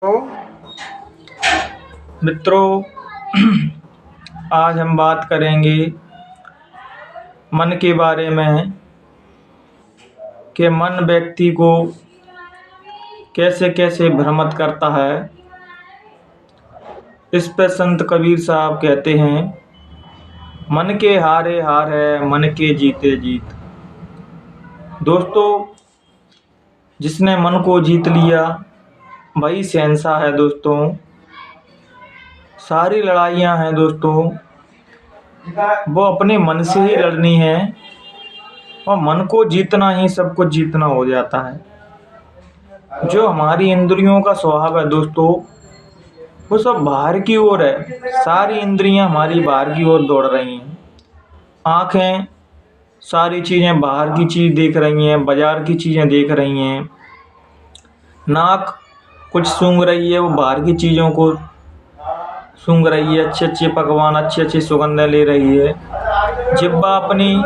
तो मित्रों, आज हम बात करेंगे मन के बारे में कि मन व्यक्ति को कैसे कैसे भ्रमित करता है। इस पे संत कबीर साहब कहते हैं, मन के हारे हार है, मन के जीते जीत। दोस्तों, जिसने मन को जीत लिया वही शहंशाह है। दोस्तों, सारी लड़ाइयाँ हैं दोस्तों, वो अपने मन से ही लड़नी है और मन को जीतना ही सब कुछ जीतना हो जाता है। जो हमारी इंद्रियों का स्वभाव है दोस्तों, वो सब बाहर की ओर है। सारी इंद्रियां हमारी बाहर की ओर दौड़ रही हैं। आँखें सारी चीज़ें बाहर की चीज़ देख रही हैं, बाजार की चीज़ें देख रही हैं। नाक कुछ सूंघ रही है, वो बाहर की चीज़ों को सूंघ रही है, अच्छे अच्छे पकवान, अच्छी अच्छी सुगंधें ले रही है। जिह्वा अपनी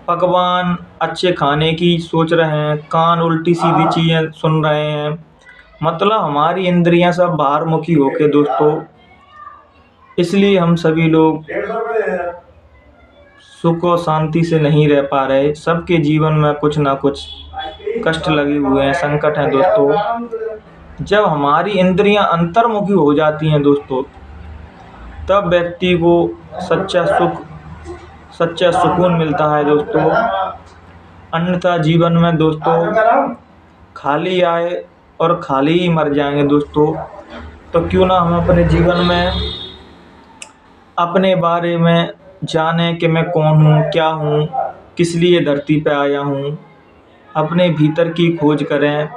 पकवान अच्छे खाने की सोच रहे हैं, कान उल्टी सीधी चीज़ें सुन रहे हैं। मतलब हमारी इंद्रियां सब बाहर मुखी होके दोस्तों, इसलिए हम सभी लोग सुख और शांति से नहीं रह पा रहे। सबके जीवन में कुछ ना कुछ कष्ट लगे हुए हैं, संकट हैं दोस्तों। जब हमारी इंद्रियां अंतर्मुखी हो जाती हैं दोस्तों, तब व्यक्ति को सच्चा सुकून मिलता है दोस्तों। अन्यथा जीवन में दोस्तों खाली आए और खाली ही मर जाएंगे दोस्तों। तो क्यों ना हम अपने जीवन में अपने बारे में जाने कि मैं कौन हूँ, क्या हूँ, किस लिए धरती पे आया हूँ। अपने भीतर की खोज करें।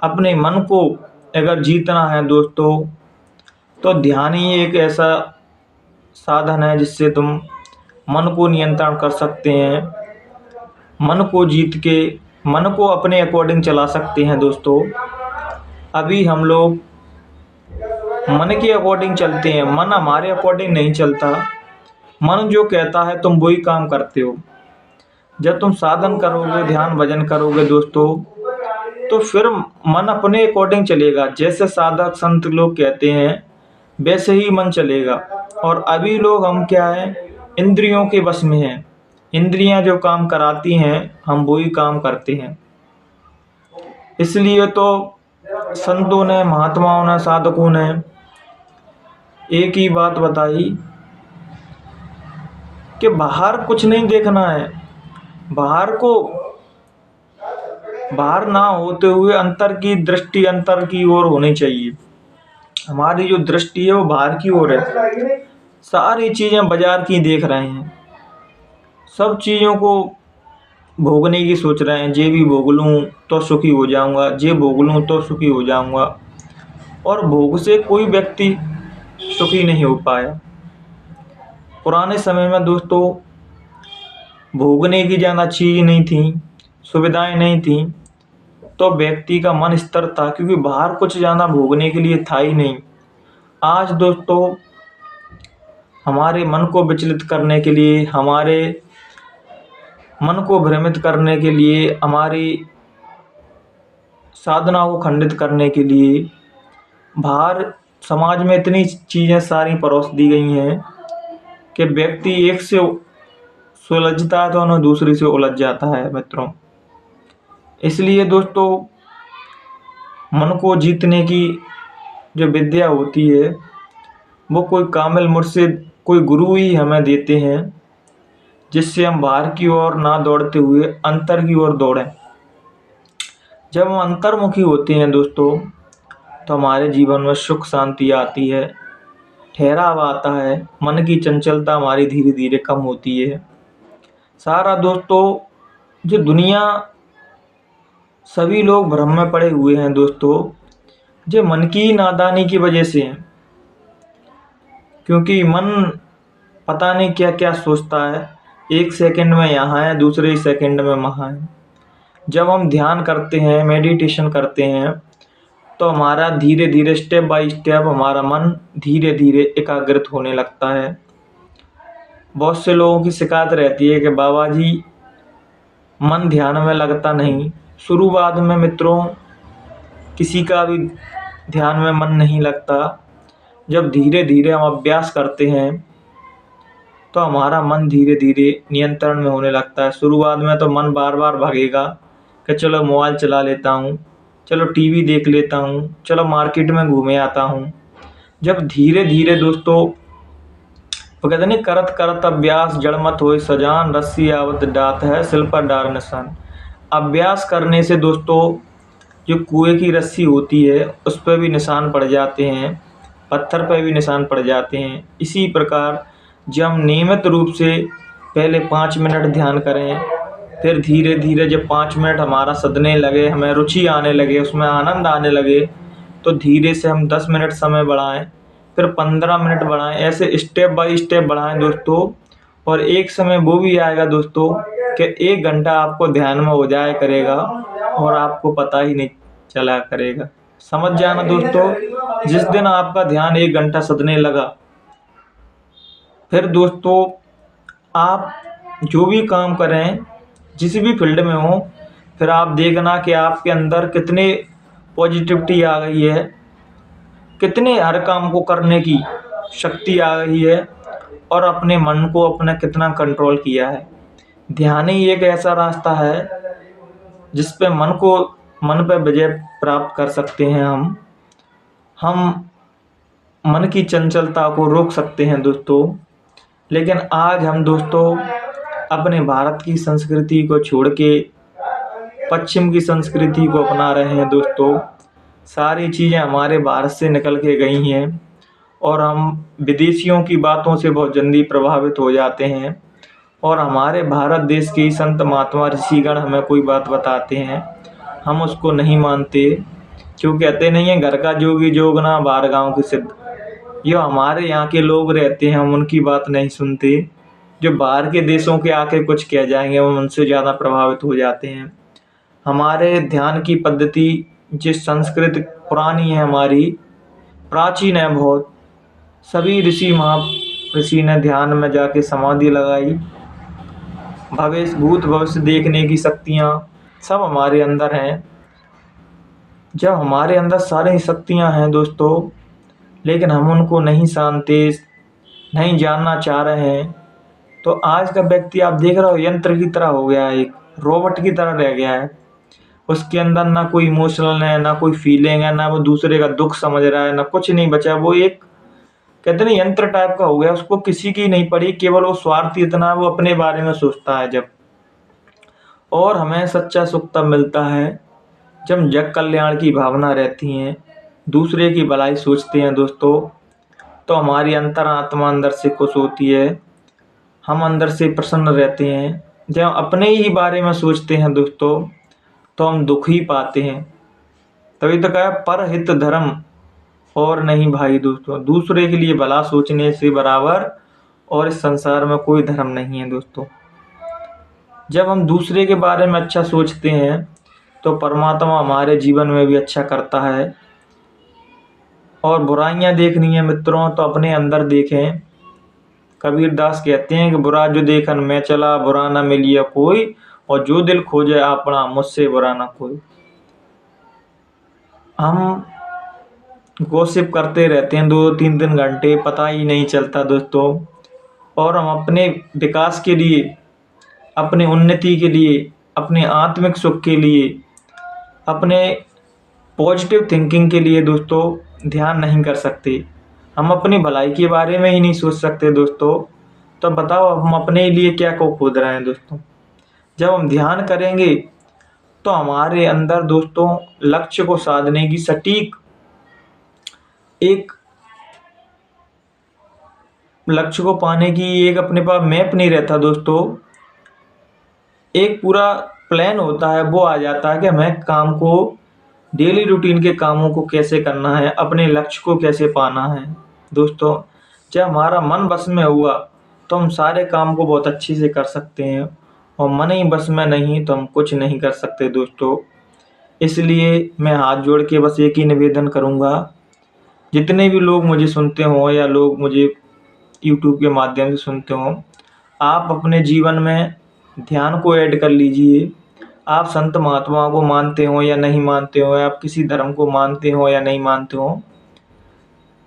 अपने मन को अगर जीतना है दोस्तों, तो ध्यान ही एक ऐसा साधन है जिससे तुम मन को नियंत्रण कर सकते हैं। मन को जीत के मन को अपने अकॉर्डिंग चला सकते हैं दोस्तों। अभी हम लोग मन के अकॉर्डिंग चलते हैं, मन हमारे अकॉर्डिंग नहीं चलता। मन जो कहता है तुम वही काम करते हो। जब तुम साधन करोगे, ध्यान भजन करोगे दोस्तों, तो फिर मन अपने अकॉर्डिंग चलेगा। जैसे साधक संत लोग कहते हैं वैसे ही मन चलेगा। और अभी लोग हम क्या है, इंद्रियों के वश में हैं। इंद्रियां जो काम कराती हैं हम वही काम करते हैं। इसलिए तो संतों ने, महात्माओं ने, साधकों ने एक ही बात बताई कि बाहर कुछ नहीं देखना है। बाहर ना होते हुए अंतर की दृष्टि अंतर की ओर होनी चाहिए। हमारी जो दृष्टि है वो बाहर की ओर है। सारी चीज़ें बाजार की देख रहे हैं, सब चीज़ों को भोगने की सोच रहे हैं। ये भी भोग लूँ तो सुखी हो जाऊंगा, ये भोग लूँ तो सुखी हो जाऊंगा। और भोग से कोई व्यक्ति सुखी नहीं हो पाया। पुराने समय में दोस्तों भोगने की ज़्यादा चीज़ नहीं थी, सुविधाएं नहीं थी, तो व्यक्ति का मन स्थिर था, क्योंकि बाहर कुछ ज़्यादा भोगने के लिए था ही नहीं। आज दोस्तों हमारे मन को विचलित करने के लिए, हमारे मन को भ्रमित करने के लिए, हमारी साधना को खंडित करने के लिए बाहर समाज में इतनी चीज़ें सारी परोस दी गई हैं कि व्यक्ति एक से सुलझता है तो उन्हें दूसरी से उलझ जाता है मित्रों। इसलिए दोस्तों मन को जीतने की जो विद्या होती है वो कोई कामिल मुर्शिद, कोई गुरु ही हमें देते हैं, जिससे हम बाहर की ओर ना दौड़ते हुए अंतर की ओर दौड़ें। जब हम अंतर्मुखी होते हैं दोस्तों, तो हमारे जीवन में सुख शांति आती है, ठहराव आता है, मन की चंचलता हमारी धीरे धीरे कम होती है। सारा दोस्तों जो दुनिया, सभी लोग भ्रम में पड़े हुए हैं दोस्तों, जो मन की नादानी की वजह से हैं। क्योंकि मन पता नहीं क्या क्या सोचता है, एक सेकंड में यहाँ है, दूसरे सेकंड में वहाँ है। जब हम ध्यान करते हैं, मेडिटेशन करते हैं, तो हमारा धीरे धीरे स्टेप बाय स्टेप हमारा मन धीरे धीरे एकाग्रित होने लगता है। बहुत से लोगों की शिकायत रहती है कि बाबा जी मन ध्यान में लगता नहीं। शुरुआत में मित्रों किसी का भी ध्यान में मन नहीं लगता। जब धीरे धीरे हम अभ्यास करते हैं तो हमारा मन धीरे धीरे नियंत्रण में होने लगता है। शुरुआत में तो मन बार बार भागेगा कि चलो मोबाइल चला लेता हूँ, चलो टीवी देख लेता हूँ, चलो मार्केट में घूमे आता हूँ। जब धीरे धीरे दोस्तों, वो कहते नहीं, करत करत अभ्यास जड़ मत होए सजान, रस्सी आवत डात है सिल पर डार निशान। अभ्यास करने से दोस्तों जो कुएं की रस्सी होती है उस पर भी निशान पड़ जाते हैं, पत्थर पर भी निशान पड़ जाते हैं। इसी प्रकार जब हम नियमित रूप से पहले 5 मिनट ध्यान करें, फिर धीरे धीरे जब 5 मिनट हमारा सधने लगे, हमें रुचि आने लगे, उसमें आनंद आने लगे, तो धीरे से हम 10 मिनट समय बढ़ाएं, फिर 15 मिनट बढ़ाएं, ऐसे स्टेप बाय स्टेप बढ़ाएं दोस्तों। और एक समय वो भी आएगा दोस्तों कि 1 घंटा आपको ध्यान में हो जाया करेगा और आपको पता ही नहीं चला करेगा। समझ जाना दोस्तों, जिस दिन आपका ध्यान 1 घंटा सधने लगा, फिर दोस्तों आप जो भी काम करें, जिस भी फील्ड में हो, फिर आप देखना कि आपके अंदर कितने पॉजिटिविटी आ गई है, कितने हर काम को करने की शक्ति आ गई है, और अपने मन को अपना कितना कंट्रोल किया है। ध्यान ही एक ऐसा रास्ता है जिस पे मन पे विजय प्राप्त कर सकते हैं। हम मन की चंचलता को रोक सकते हैं दोस्तों। लेकिन आज हम दोस्तों अपने भारत की संस्कृति को छोड़ के पश्चिम की संस्कृति को अपना रहे हैं दोस्तों। सारी चीज़ें हमारे भारत से निकल के गई हैं और हम विदेशियों की बातों से बहुत जल्दी प्रभावित हो जाते हैं। और हमारे भारत देश के ही संत महात्मा ऋषिगण हमें कोई बात बताते हैं, हम उसको नहीं मानते, क्यों कहते नहीं है घर का जोगी जोगना बाहर गाँव की सिद्ध। जो हमारे यहाँ के लोग रहते हैं हम उनकी बात नहीं सुनते, जो बाहर के देशों के आके कुछ कह जाएंगे हम उनसे ज़्यादा प्रभावित हो जाते हैं। हमारे ध्यान की पद्धति जिस संस्कृत पुरानी है, हमारी प्राचीन है बहुत। सभी ऋषि ने ध्यान में जाके समाधि लगाई। भविष्य भूत भविष्य देखने की शक्तियाँ सब हमारे अंदर हैं। जब हमारे अंदर सारी शक्तियाँ हैं दोस्तों, लेकिन हम उनको नहीं जानते, नहीं जानना चाह रहे हैं, तो आज का व्यक्ति आप देख रहे हो यंत्र की तरह हो गया है, एक रोबोट की तरह रह गया है। उसके अंदर ना कोई इमोशनल है, ना कोई फीलिंग है, ना वो दूसरे का दुख समझ रहा है, ना कुछ नहीं बचा। वो एक कहते नहीं यंत्र टाइप का हो गया, उसको किसी की नहीं पड़ी, केवल वो स्वार्थी इतना वो अपने बारे में सोचता है जब। और हमें सच्चा सुख तब मिलता है जब जग कल्याण की भावना रहती है, दूसरे की भलाई सोचते हैं दोस्तों, तो हमारी अंतरात्मा अंदर से खुश होती है, हम अंदर से प्रसन्न रहते हैं। जब अपने ही बारे में सोचते हैं दोस्तों तो हम दुख ही पाते हैं। तभी तो कहा परहित धर्म और नहीं भाई दोस्तों, दूसरे के लिए भला सोचने से बराबर और इस संसार में कोई धर्म नहीं है दोस्तों। जब हम दूसरे के बारे में अच्छा सोचते हैं तो परमात्मा हमारे जीवन में भी अच्छा करता है। और बुराइयां देखनी है मित्रों तो अपने अंदर देखें। कबीर दास कहते हैं कि बुरा जो देखन मैं चला, बुरा ना मिलिया कोई, और जो दिल खोजे अपना मुझसे बुरा ना कोई। हम गॉसिप करते रहते हैं 2-3 घंटे, पता ही नहीं चलता दोस्तों। और हम अपने विकास के लिए, अपने उन्नति के लिए, अपने आत्मिक सुख के लिए, अपने पॉजिटिव थिंकिंग के लिए दोस्तों ध्यान नहीं कर सकते। हम अपनी भलाई के बारे में ही नहीं सोच सकते दोस्तों, तो बताओ हम अपने लिए क्या को खोद रहे हैं दोस्तों। जब हम ध्यान करेंगे तो हमारे अंदर दोस्तों लक्ष्य को साधने की सटीक एक लक्ष्य को पाने की एक अपने पास मैप नहीं रहता दोस्तों, एक पूरा प्लान होता है, वो आ जाता है कि हमें काम को, डेली रूटीन के कामों को कैसे करना है, अपने लक्ष्य को कैसे पाना है दोस्तों। जब हमारा मन बस में हुआ तो हम सारे काम को बहुत अच्छे से कर सकते हैं, और मन ही बस में नहीं तो हम कुछ नहीं कर सकते दोस्तों। इसलिए मैं हाथ जोड़ के बस एक ही निवेदन करूँगा, जितने भी लोग मुझे सुनते हों या लोग मुझे यूट्यूब के माध्यम से सुनते हों, आप अपने जीवन में ध्यान को ऐड कर लीजिए। आप संत महात्माओं को मानते हो या नहीं मानते हो, आप किसी धर्म को मानते हो या नहीं मानते हो,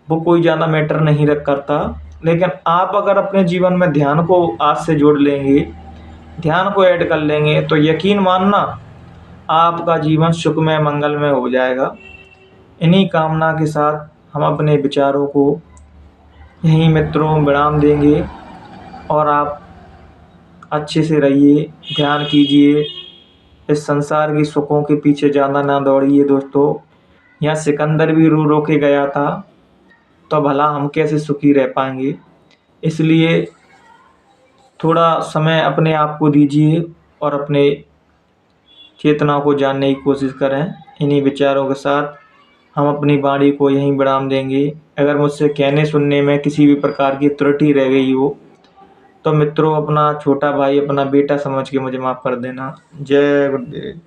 वो कोई ज़्यादा मैटर नहीं रख करता। लेकिन आप अगर अपने जीवन में ध्यान को आज से जोड़ लेंगे, ध्यान को ऐड कर लेंगे, तो यकीन मानना आपका जीवन सुखमय मंगलमय हो जाएगा। इन्हीं कामना के साथ हम अपने विचारों को यहीं मित्रों विराम देंगे और आप अच्छे से रहिए, ध्यान कीजिए, इस संसार की सुखों के पीछे ज़्यादा ना दौड़िए दोस्तों। यहाँ सिकंदर भी रो रो के गया था, तो भला हम कैसे सुखी रह पाएंगे। इसलिए थोड़ा समय अपने आप को दीजिए और अपने चेतना को जानने की कोशिश करें। इन्हीं विचारों के साथ हम अपनी वाणी को यहीं विराम देंगे। अगर मुझसे कहने सुनने में किसी भी प्रकार की त्रुटि रह गई हो तो मित्रों अपना छोटा भाई, अपना बेटा समझ के मुझे माफ़ कर देना। जय गुरुदेव।